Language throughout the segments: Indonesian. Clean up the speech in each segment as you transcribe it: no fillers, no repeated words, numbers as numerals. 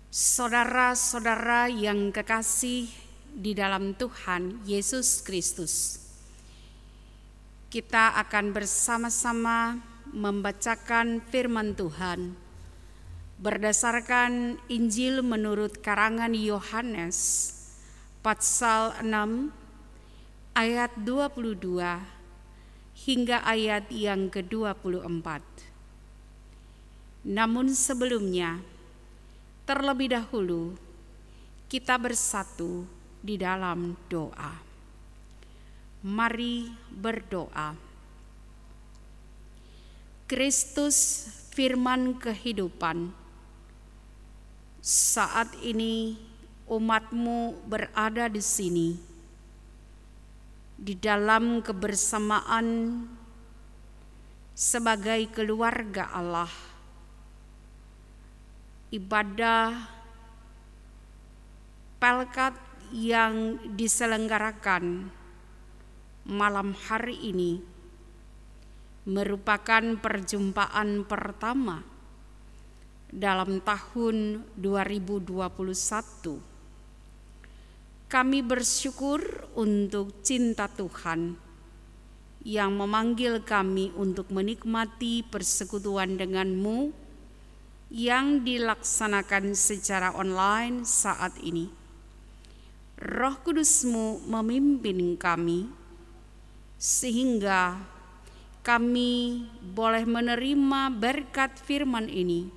Saudara-saudara yang kekasih di dalam Tuhan Yesus Kristus, kita akan bersama-sama membacakan firman Tuhan berdasarkan Injil menurut karangan Yohanes pasal 6 ayat 22 hingga ayat yang ke-24. Namun sebelumnya, terlebih dahulu kita bersatu di dalam doa. Mari berdoa. Kristus firman kehidupan, saat ini umat-Mu berada di sini, di dalam kebersamaan sebagai keluarga Allah. Ibadah Pelkat yang diselenggarakan malam hari ini merupakan perjumpaan pertama dalam tahun 2021. Kami bersyukur untuk cinta Tuhan yang memanggil kami untuk menikmati persekutuan dengan-Mu yang dilaksanakan secara online saat ini. Roh Kudus-Mu memimpin kami sehingga kami boleh menerima berkat firman ini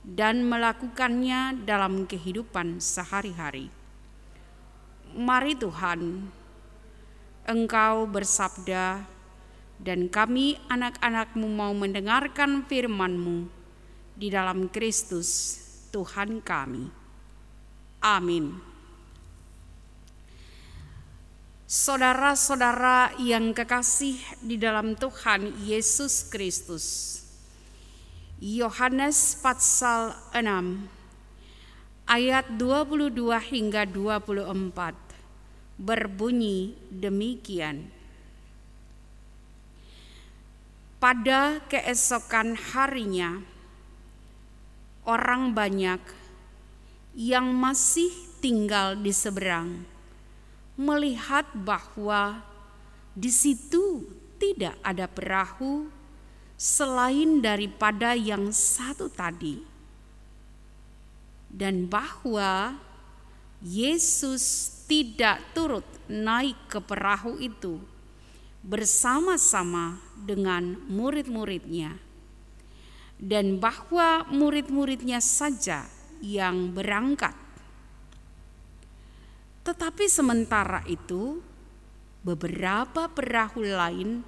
dan melakukannya dalam kehidupan sehari-hari. Mari Tuhan, Engkau bersabda dan kami anak-anak-Mu mau mendengarkan firman-Mu di dalam Kristus Tuhan kami. Amin. Saudara-saudara yang kekasih di dalam Tuhan Yesus Kristus, Yohanes pasal 6 ayat 22 hingga 24 berbunyi demikian. Pada keesokan harinya, orang banyak yang masih tinggal di seberang melihat bahwa di situ tidak ada perahu selain daripada yang satu tadi, dan bahwa Yesus tidak turut naik ke perahu itu bersama-sama dengan murid-muridnya, dan bahwa murid-muridnya saja yang berangkat. Tetapi sementara itu, beberapa perahu lain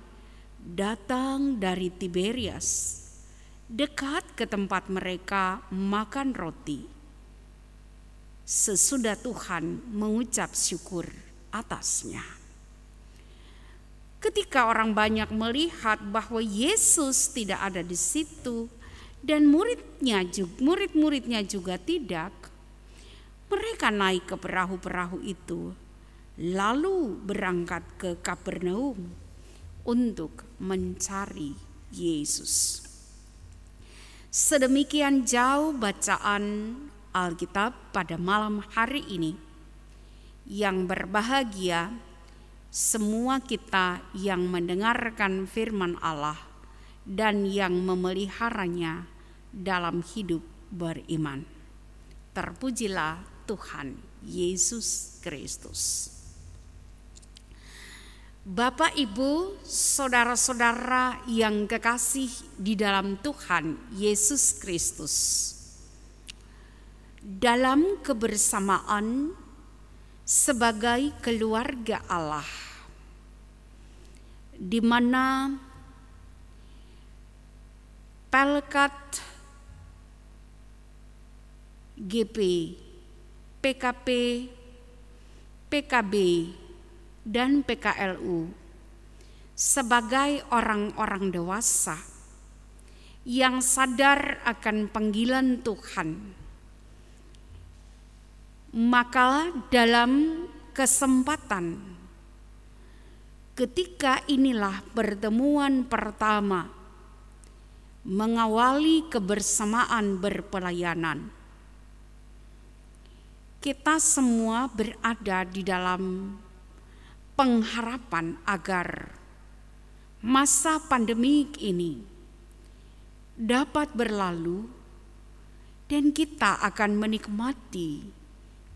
datang dari Tiberias, dekat ke tempat mereka makan roti, sesudah Tuhan mengucap syukur atasnya. Ketika orang banyak melihat bahwa Yesus tidak ada di situ dan murid-muridnya juga tidak, mereka naik ke perahu-perahu itu lalu berangkat ke Kapernaum untuk mencari Yesus. Sedemikian jauh bacaan Alkitab pada malam hari ini. Yang berbahagia semua kita yang mendengarkan firman Allah dan yang memeliharanya dalam hidup beriman. Terpujilah Tuhan Yesus Kristus. Bapak, Ibu, saudara-saudara yang kekasih di dalam Tuhan Yesus Kristus, dalam kebersamaan sebagai keluarga Allah, di mana Pelkat, GP, PKP, PKB, dan PKLU sebagai orang-orang dewasa yang sadar akan panggilan Tuhan. Maka dalam kesempatan ketika inilah pertemuan pertama mengawali kebersamaan berpelayanan, kita semua berada di dalam pengharapan agar masa pandemik ini dapat berlalu dan kita akan menikmati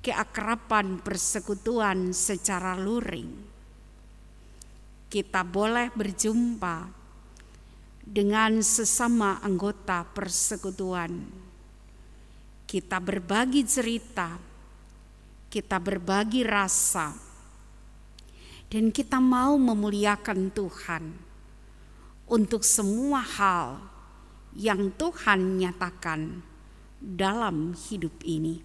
keakraban persekutuan secara luring. Kita boleh berjumpa dengan sesama anggota persekutuan. Kita berbagi cerita, kita berbagi rasa, dan kita mau memuliakan Tuhan untuk semua hal yang Tuhan nyatakan dalam hidup ini.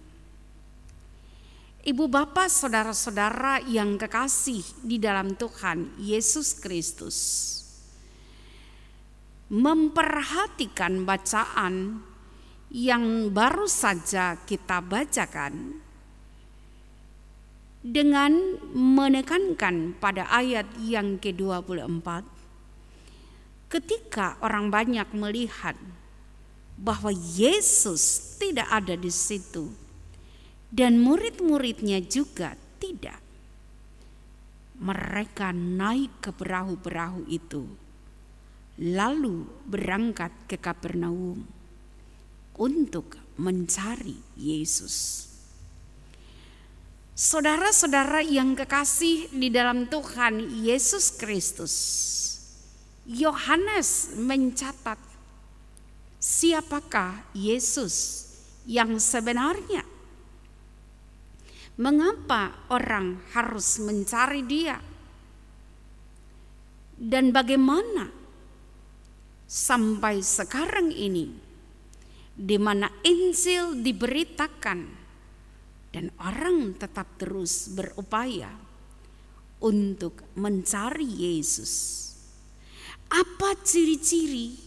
Ibu bapak saudara-saudara yang kekasih di dalam Tuhan Yesus Kristus, memperhatikan bacaan yang baru saja kita bacakan dengan menekankan pada ayat yang ke-24, ketika orang banyak melihat bahwa Yesus tidak ada di situ dan murid-muridnya juga tidak, mereka naik ke perahu-perahu itu lalu berangkat ke Kapernaum untuk mencari Yesus. Saudara-saudara yang kekasih di dalam Tuhan Yesus Kristus, Yohanes mencatat siapakah Yesus yang sebenarnya. Mengapa orang harus mencari Dia? Dan bagaimana sampai sekarang ini, di mana Injil diberitakan dan orang tetap terus berupaya untuk mencari Yesus. Apa ciri-ciri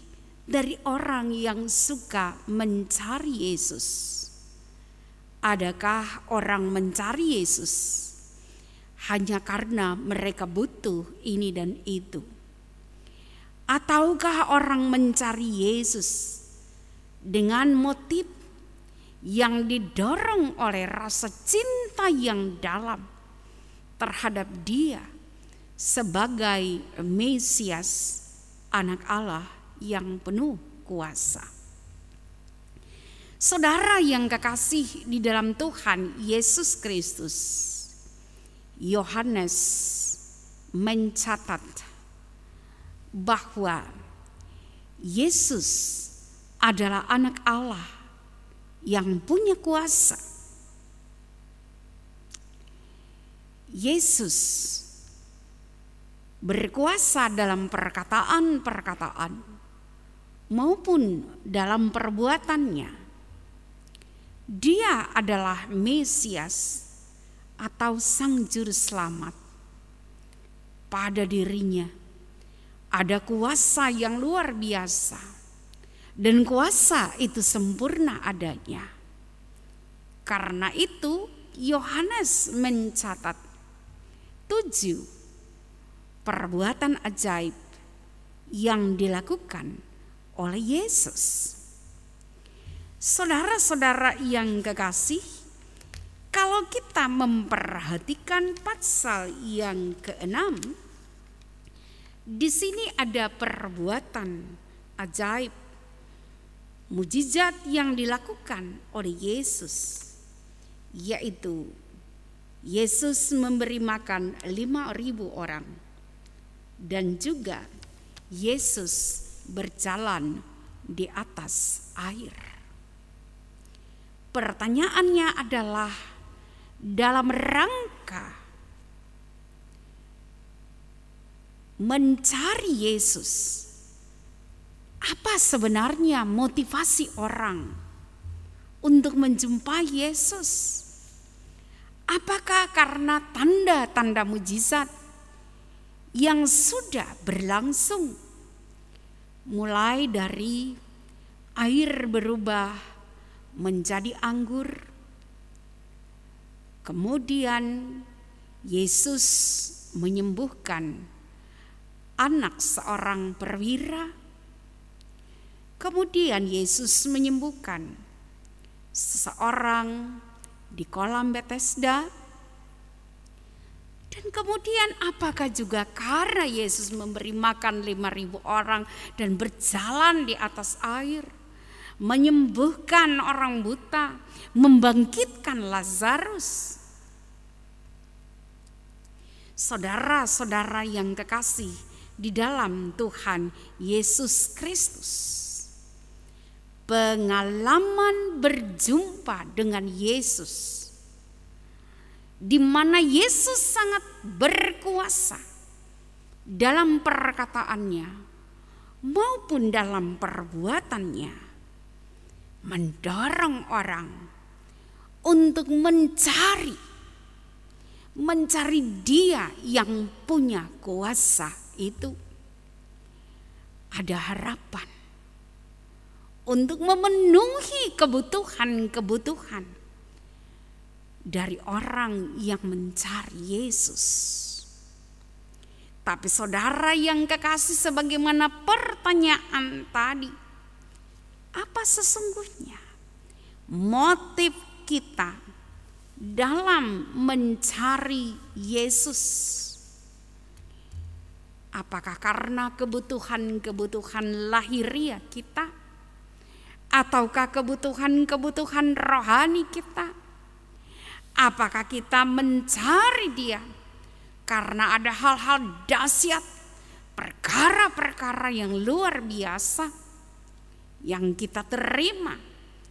dari orang yang suka mencari Yesus? Adakah orang mencari Yesus hanya karena mereka butuh ini dan itu? Ataukah orang mencari Yesus dengan motif yang didorong oleh rasa cinta yang dalam terhadap Dia sebagai Mesias, Anak Allah yang penuh kuasa? Saudara yang kekasih di dalam Tuhan Yesus Kristus, Yohanes mencatat bahwa Yesus adalah Anak Allah yang punya kuasa. Yesus berkuasa dalam perkataan-perkataan maupun dalam perbuatannya. Dia adalah Mesias atau Sang Juru Selamat. Pada dirinya ada kuasa yang luar biasa, dan kuasa itu sempurna adanya. Karena itu Yohanes mencatat 7 perbuatan ajaib yang dilakukan oleh Yesus. Saudara-saudara yang kekasih, kalau kita memperhatikan pasal yang ke-6, di sini ada perbuatan ajaib, mujizat yang dilakukan oleh Yesus, yaitu Yesus memberi makan 5.000 orang, dan juga Yesus berjalan di atas air. Pertanyaannya adalah, dalam rangka mencari Yesus, apa sebenarnya motivasi orang untuk menjumpai Yesus? Apakah karena tanda-tanda mujizat yang sudah berlangsung, mulai dari air berubah menjadi anggur, kemudian Yesus menyembuhkan anak seorang perwira, kemudian Yesus menyembuhkan seseorang di kolam Bethesda. Dan kemudian apakah juga karena Yesus memberi makan 5.000 orang dan berjalan di atas air, menyembuhkan orang buta, membangkitkan Lazarus. Saudara-saudara yang kekasih di dalam Tuhan Yesus Kristus, pengalaman berjumpa dengan Yesus, di mana Yesus sangat berkuasa dalam perkataannya maupun dalam perbuatannya, mendorong orang untuk mencari Dia yang punya kuasa itu. Ada harapan untuk memenuhi kebutuhan-kebutuhan dari orang yang mencari Yesus. Tapi saudara yang kekasih, sebagaimana pertanyaan tadi, apa sesungguhnya motif kita dalam mencari Yesus? Apakah karena kebutuhan-kebutuhan lahiriah kita, ataukah kebutuhan-kebutuhan rohani kita? Apakah kita mencari Dia karena ada hal-hal dahsyat, perkara-perkara yang luar biasa yang kita terima,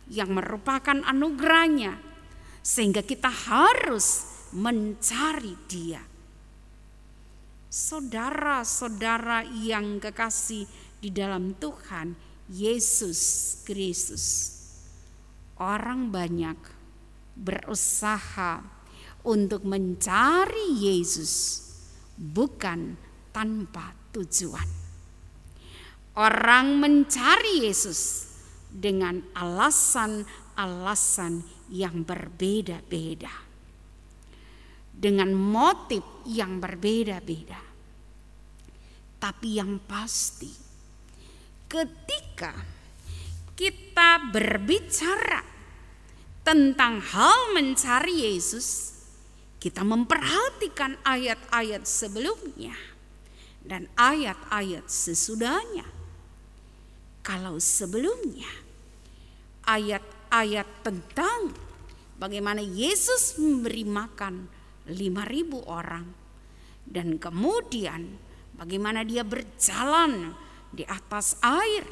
yang merupakan anugerahnya, sehingga kita harus mencari Dia? Saudara-saudara yang kekasih di dalam Tuhan Yesus Kristus, orang banyak berusaha untuk mencari Yesus bukan tanpa tujuan. Orang mencari Yesus dengan alasan-alasan yang berbeda-beda, dengan motif yang berbeda-beda. Tapi yang pasti, ketika kita berbicara tentang hal mencari Yesus, kita memperhatikan ayat-ayat sebelumnya dan ayat-ayat sesudahnya. Kalau sebelumnya ayat-ayat tentang bagaimana Yesus memberi makan 5.000 orang, dan kemudian bagaimana Dia berjalan di atas air,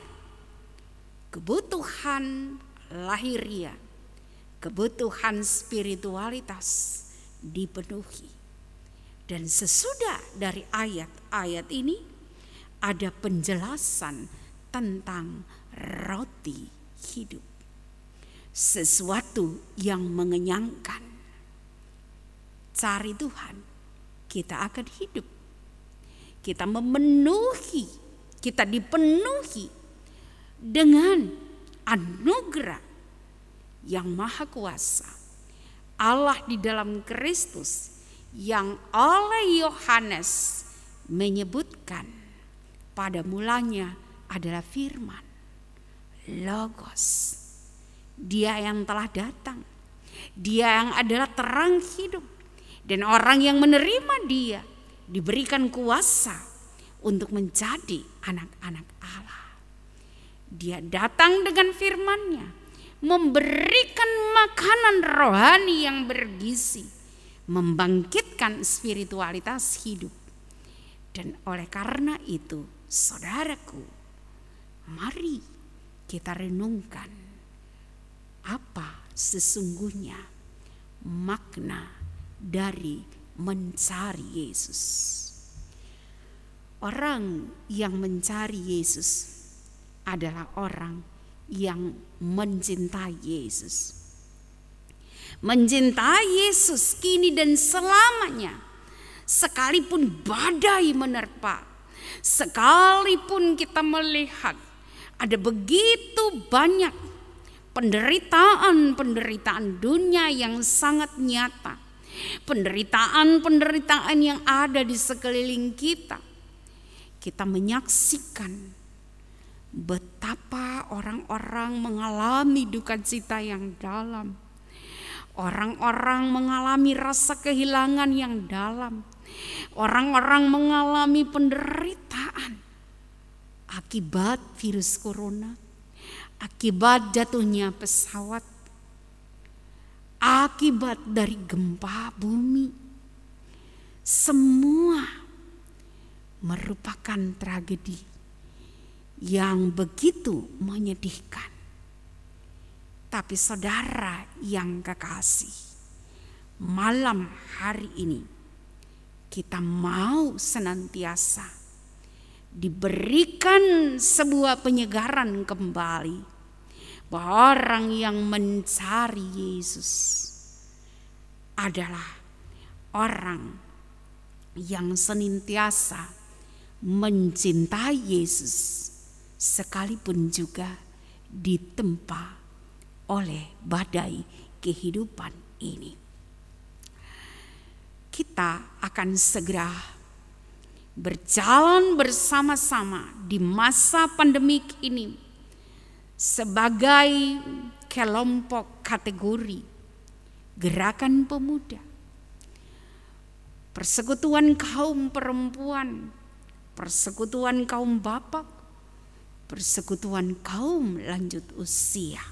kebutuhan lahiriah, kebutuhan spiritualitas dipenuhi. Dan sesudah dari ayat-ayat ini ada penjelasan tentang roti hidup, sesuatu yang mengenyangkan. Cari Tuhan, kita akan hidup. Kita dipenuhi dengan anugerah yang maha kuasa Allah di dalam Kristus, yang oleh Yohanes menyebutkan pada mulanya adalah firman, Logos. Dia yang telah datang, Dia yang adalah terang hidup, dan orang yang menerima Dia diberikan kuasa untuk menjadi anak-anak Allah. Dia datang dengan firman-Nya, memberikan makanan rohani yang bergizi, membangkitkan spiritualitas hidup. Dan oleh karena itu, saudaraku, mari kita renungkan apa sesungguhnya makna dari mencari Yesus. Orang yang mencari Yesus adalah orang yang mencintai Yesus. Mencintai Yesus kini dan selamanya, sekalipun badai menerpa, sekalipun kita melihat ada begitu banyak penderitaan dunia yang sangat nyata, penderitaan yang ada di sekeliling kita. Kita menyaksikan betapa orang-orang mengalami duka cita yang dalam. Orang-orang mengalami rasa kehilangan yang dalam. Orang-orang mengalami penderitaan akibat virus corona, akibat jatuhnya pesawat, akibat dari gempa bumi. Semua merupakan tragedi yang begitu menyedihkan. Tapi saudara yang kekasih, malam hari ini kita mau senantiasa diberikan sebuah penyegaran kembali bahwa orang yang mencari Yesus adalah orang yang senantiasa mencintai Yesus sekalipun juga ditempa oleh badai kehidupan ini. Kita akan segera berjalan bersama-sama di masa pandemik ini sebagai kelompok kategori gerakan pemuda, persekutuan kaum perempuan, persekutuan kaum bapak, persekutuan kaum lanjut usia.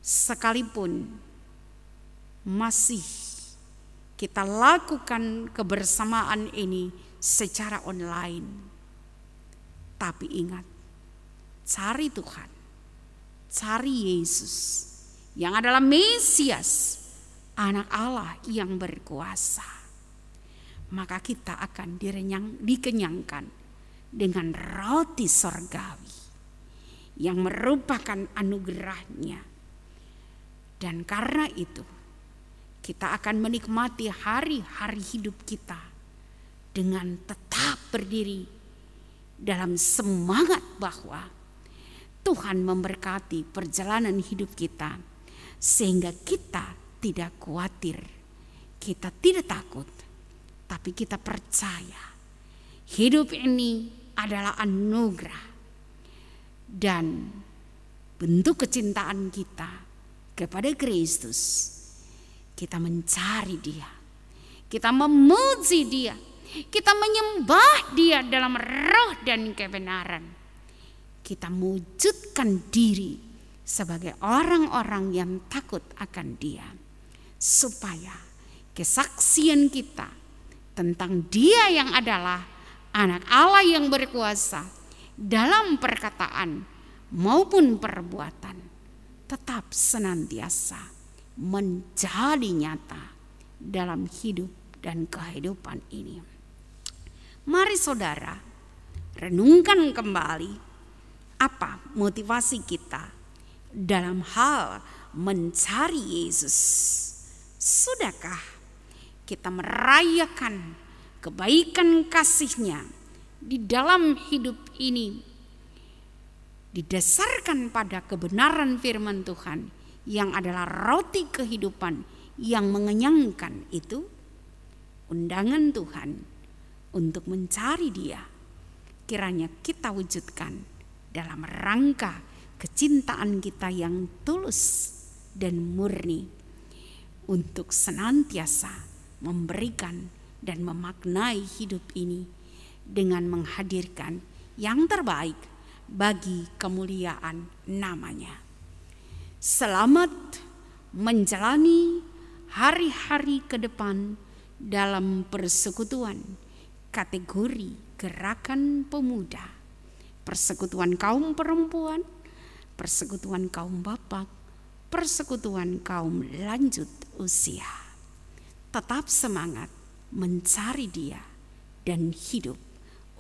Sekalipun masih kita lakukan kebersamaan ini secara online, tapi ingat, cari Tuhan, cari Yesus yang adalah Mesias, Anak Allah yang berkuasa. Maka kita akan dikenyangkan dengan roti sorgawi yang merupakan anugerahnya. Dan karena itu kita akan menikmati hari-hari hidup kita dengan tetap berdiri dalam semangat bahwa Tuhan memberkati perjalanan hidup kita sehingga kita tidak khawatir, kita tidak takut, tapi kita percaya hidup ini adalah anugerah dan bentuk kecintaan kita kepada Kristus. Kita mencari Dia, kita memuji Dia, kita menyembah Dia dalam roh dan kebenaran. Kita mewujudkan diri sebagai orang-orang yang takut akan Dia, supaya kesaksian kita tentang Dia yang adalah Anak Allah yang berkuasa dalam perkataan maupun perbuatan tetap senantiasa menjadi nyata dalam hidup dan kehidupan ini. Mari saudara renungkan kembali apa motivasi kita dalam hal mencari Yesus. Sudahkah kita merayakan kebaikan kasih-Nya di dalam hidup ini didasarkan pada kebenaran firman Tuhan yang adalah roti kehidupan yang mengenyangkan itu? Undangan Tuhan untuk mencari Dia kiranya kita wujudkan dalam rangka kecintaan kita yang tulus dan murni untuk senantiasa memberikan dan memaknai hidup ini dengan menghadirkan yang terbaik bagi kemuliaan nama-Nya. Selamat menjalani hari-hari ke depan dalam persekutuan kategori gerakan pemuda, persekutuan kaum perempuan, persekutuan kaum bapak, persekutuan kaum lanjut usia. Tetap semangat mencari Dia dan hidup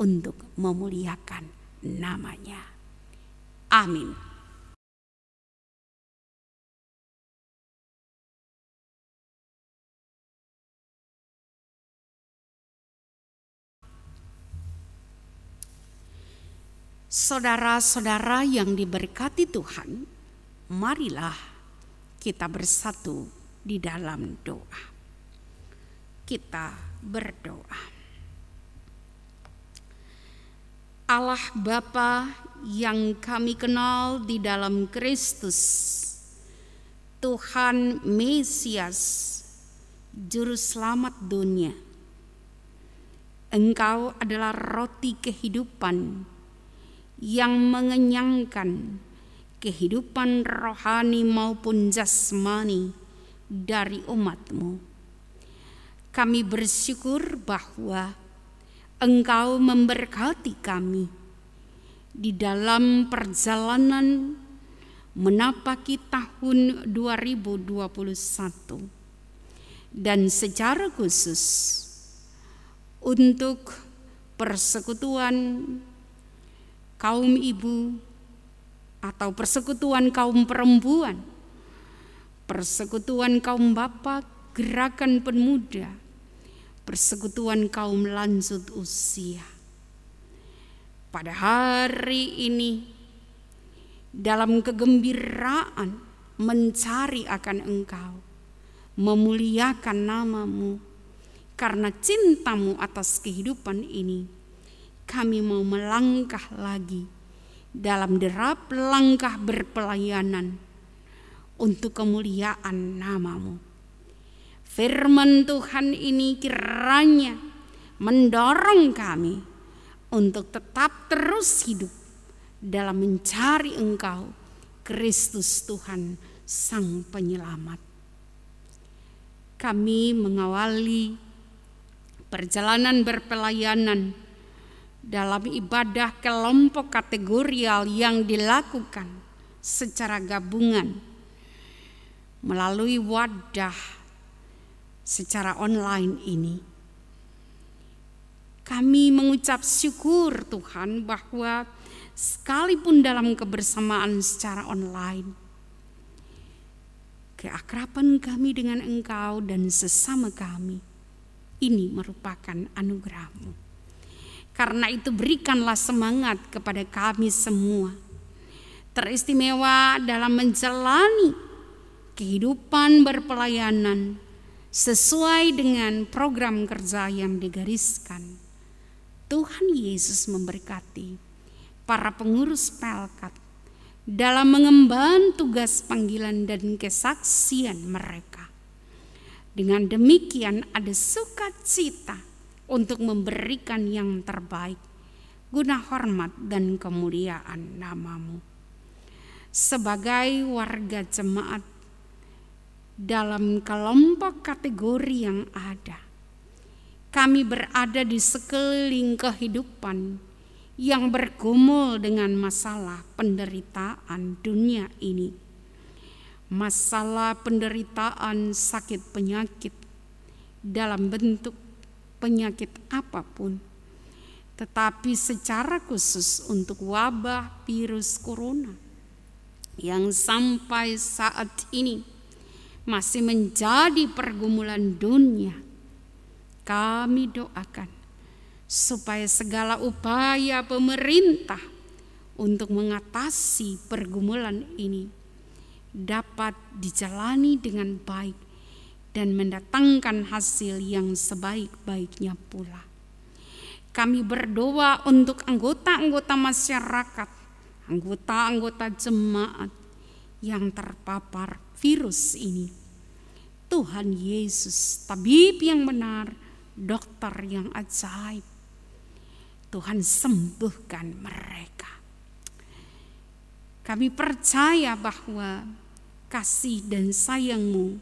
untuk memuliakan nama-Nya. Amin. Saudara-saudara yang diberkati Tuhan, marilah kita bersatu di dalam doa. Kita berdoa. Allah Bapa yang kami kenal di dalam Kristus, Tuhan Mesias, Juru Selamat dunia. Engkau adalah roti kehidupan yang mengenyangkan kehidupan rohani maupun jasmani dari umat-Mu. Kami bersyukur bahwa Engkau memberkati kami di dalam perjalanan menapaki tahun 2021 dan secara khusus untuk persekutuan kaum ibu atau persekutuan kaum perempuan, persekutuan kaum bapak, gerakan pemuda, persekutuan kaum lanjut usia. Pada hari ini dalam kegembiraan mencari akan Engkau, memuliakan nama-Mu, karena cinta-Mu atas kehidupan ini, kami mau melangkah lagi dalam derap langkah berpelayanan untuk kemuliaan nama-Mu. Firman Tuhan ini kiranya mendorong kami untuk tetap terus hidup dalam mencari Engkau, Kristus Tuhan Sang Penyelamat. Kami mengawali perjalanan berpelayanan dalam ibadah kelompok kategorial yang dilakukan secara gabungan melalui wadah secara online ini. Kami mengucap syukur Tuhan bahwa sekalipun dalam kebersamaan secara online, keakraban kami dengan Engkau dan sesama kami ini merupakan anugerah-Mu. Karena itu berikanlah semangat kepada kami semua, teristimewa dalam menjalani kehidupan berpelayanan sesuai dengan program kerja yang digariskan. Tuhan Yesus memberkati para pengurus Pelkat dalam mengemban tugas panggilan dan kesaksian mereka. Dengan demikian ada sukacita untuk memberikan yang terbaik guna hormat dan kemuliaan nama-Mu. Sebagai warga jemaat dalam kelompok kategori yang ada, kami berada di sekeliling kehidupan yang bergumul dengan masalah penderitaan dunia ini. Masalah penderitaan sakit penyakit dalam bentuk penyakit apapun, tetapi secara khusus untuk wabah virus corona yang sampai saat ini masih menjadi pergumulan dunia. Kami doakan supaya segala upaya pemerintah untuk mengatasi pergumulan ini dapat dijalani dengan baik dan mendatangkan hasil yang sebaik-baiknya pula. Kami berdoa untuk anggota-anggota masyarakat, anggota-anggota jemaat yang terpapar virus ini. Tuhan Yesus, tabib yang benar, dokter yang ajaib, Tuhan sembuhkan mereka. Kami percaya bahwa kasih dan sayang-Mu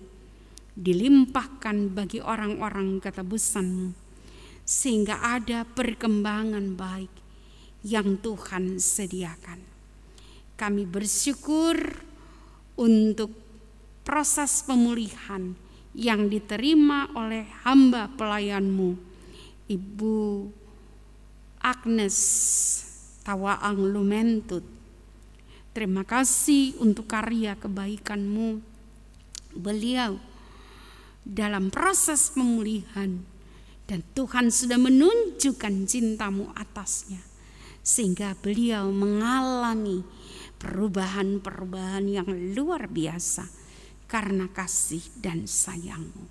dilimpahkan bagi orang-orang ketebusan-Mu, sehingga ada perkembangan baik yang Tuhan sediakan. Kami bersyukur untuk proses pemulihan yang diterima oleh hamba pelayan-Mu, Ibu Agnes Tawaang Lumentut. Terima kasih untuk karya kebaikan-Mu. Beliau dalam proses pemulihan, dan Tuhan sudah menunjukkan cinta-Mu atasnya, sehingga beliau mengalami perubahan-perubahan yang luar biasa karena kasih dan sayang-Mu.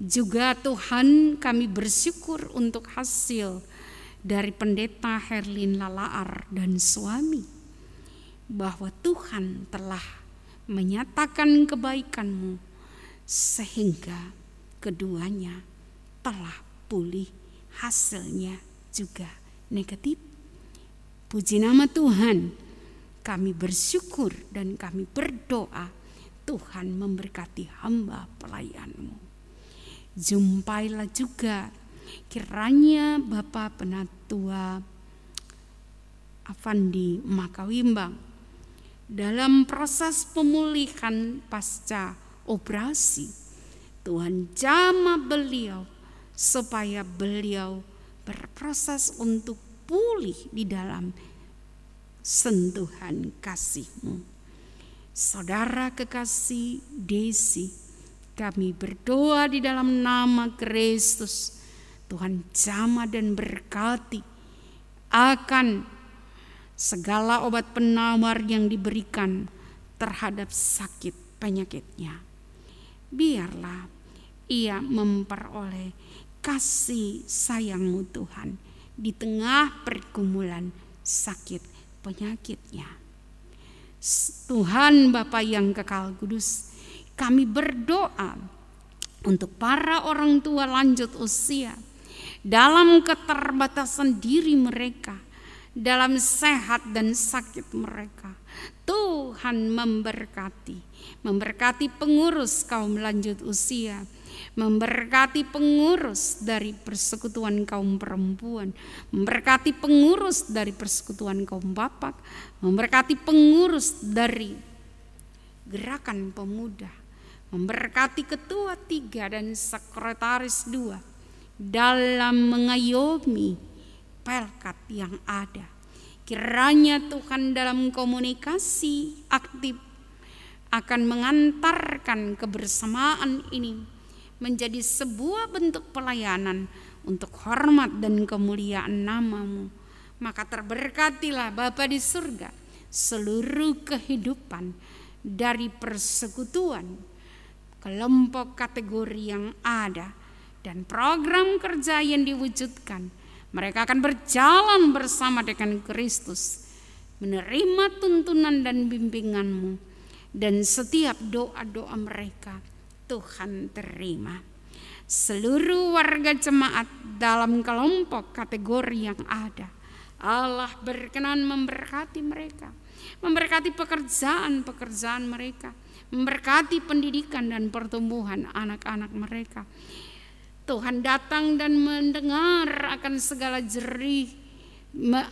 Juga Tuhan, kami bersyukur untuk hasil dari Pendeta Herlin Lalaar dan suami, bahwa Tuhan telah menyatakan kebaikan-Mu sehingga keduanya telah pulih, hasilnya juga negatif. Puji nama Tuhan, kami bersyukur dan kami berdoa Tuhan memberkati hamba pelayan-Mu. Jumpailah juga kiranya Bapak Penatua Avandi Makawimbang dalam proses pemulihan pasca operasi. Tuhan jamah beliau supaya beliau berproses untuk pulih di dalam sentuhan kasih-Mu. Saudara kekasih Desi, kami berdoa di dalam nama Kristus, Tuhan jamah dan berkati akan segala obat penawar yang diberikan terhadap sakit penyakitnya. Biarlah ia memperoleh kasih sayang-Mu Tuhan di tengah pergumulan sakit penyakitnya. Tuhan Bapa yang kekal kudus, kami berdoa untuk para orang tua lanjut usia dalam keterbatasan diri mereka, dalam sehat dan sakit mereka. Tuhan memberkati pengurus kaum lanjut usia, memberkati pengurus dari persekutuan kaum perempuan, memberkati pengurus dari persekutuan kaum bapak, memberkati pengurus dari gerakan pemuda, memberkati ketua 3 dan sekretaris 2 dalam mengayomi pelkat yang ada. Kiranya Tuhan dalam komunikasi aktif akan mengantarkan kebersamaan ini menjadi sebuah bentuk pelayanan untuk hormat dan kemuliaan nama-Mu. Maka terberkatilah Bapa di surga seluruh kehidupan dari persekutuan, kelompok kategori yang ada, dan program kerja yang diwujudkan. Mereka akan berjalan bersama dengan Kristus, menerima tuntunan dan bimbingan-Mu, dan setiap doa-doa mereka Tuhan terima. Seluruh warga jemaat dalam kelompok kategori yang ada, Allah berkenan memberkati mereka, memberkati pekerjaan-pekerjaan mereka, memberkati pendidikan dan pertumbuhan anak-anak mereka. Tuhan datang dan mendengar akan segala jerih,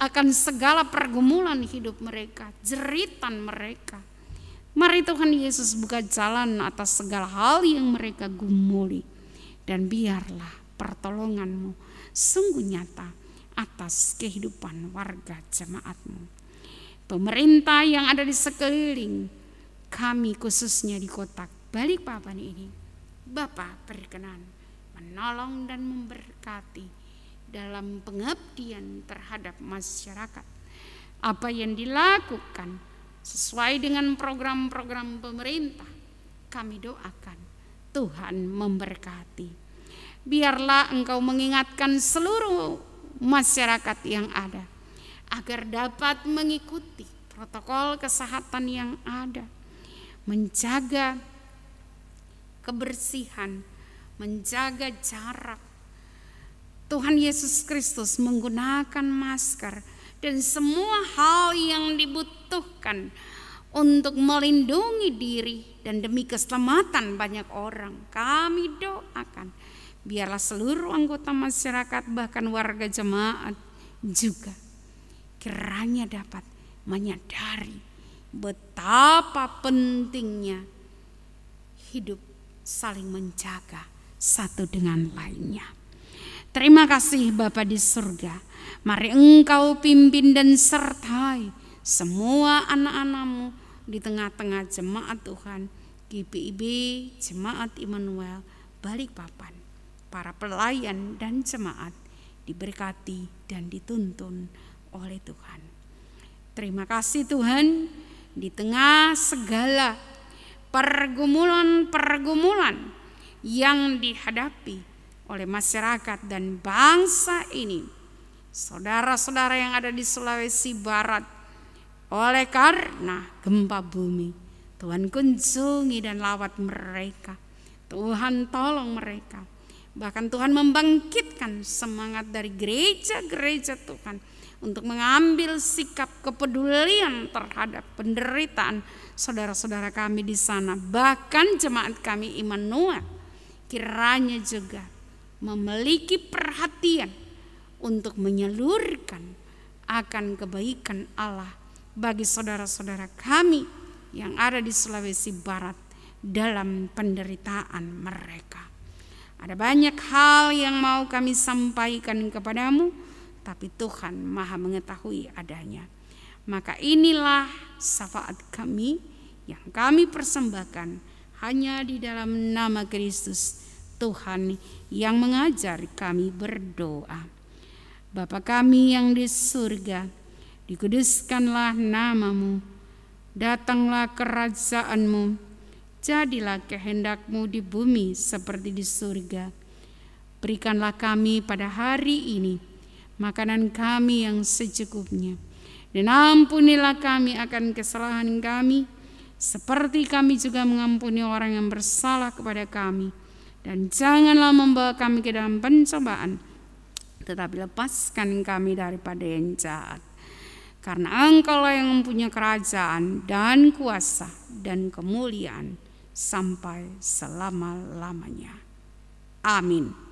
akan segala pergumulan hidup mereka, jeritan mereka. Mari Tuhan Yesus buka jalan atas segala hal yang mereka gumuli, dan biarlah pertolongan-Mu sungguh nyata atas kehidupan warga jemaat-Mu. Pemerintah yang ada di sekeliling kami, khususnya di kota Balikpapan ini, Bapa berkenan menolong dan memberkati dalam pengabdian terhadap masyarakat. Apa yang dilakukan sesuai dengan program-program pemerintah, kami doakan Tuhan memberkati. Biarlah Engkau mengingatkan seluruh masyarakat yang ada agar dapat mengikuti protokol kesehatan yang ada, menjaga kebersihan, menjaga jarak. Tuhan Yesus Kristus menggunakan masker dan semua hal yang dibutuhkan untuk melindungi diri dan demi keselamatan banyak orang. Kami doakan biarlah seluruh anggota masyarakat, bahkan warga jemaat juga, kiranya dapat menyadari betapa pentingnya hidup saling menjaga satu dengan lainnya. Terima kasih Bapa di surga. Mari Engkau pimpin dan sertai semua anak-anak-Mu di tengah-tengah jemaat Tuhan, GPIB, Jemaat Immanuel Balikpapan. Para pelayan dan jemaat diberkati dan dituntun oleh Tuhan. Terima kasih Tuhan, di tengah segala pergumulan-pergumulan yang dihadapi oleh masyarakat dan bangsa ini, saudara-saudara yang ada di Sulawesi Barat oleh karena gempa bumi, Tuhan kunjungi dan lawat mereka. Tuhan tolong mereka. Bahkan Tuhan membangkitkan semangat dari gereja-gereja Tuhan untuk mengambil sikap kepedulian terhadap penderitaan saudara-saudara kami di sana. Bahkan jemaat kami Immanuel kiranya juga memiliki perhatian untuk menyalurkan akan kebaikan Allah bagi saudara-saudara kami yang ada di Sulawesi Barat dalam penderitaan mereka. Ada banyak hal yang mau kami sampaikan kepadamu, tapi Tuhan Maha mengetahui adanya. Maka inilah syafaat kami yang kami persembahkan hanya di dalam nama Kristus Tuhan yang mengajar kami berdoa. Bapa kami yang di surga, dikuduskanlah namamu, datanglah kerajaanmu, jadilah kehendakmu di bumi seperti di surga. Berikanlah kami pada hari ini makanan kami yang secukupnya, dan ampunilah kami akan kesalahan kami, seperti kami juga mengampuni orang yang bersalah kepada kami. Dan janganlah membawa kami ke dalam pencobaan, tetapi lepaskan kami daripada yang jahat. Karena Engkaulah yang mempunyai kerajaan dan kuasa dan kemuliaan sampai selama-lamanya. Amin.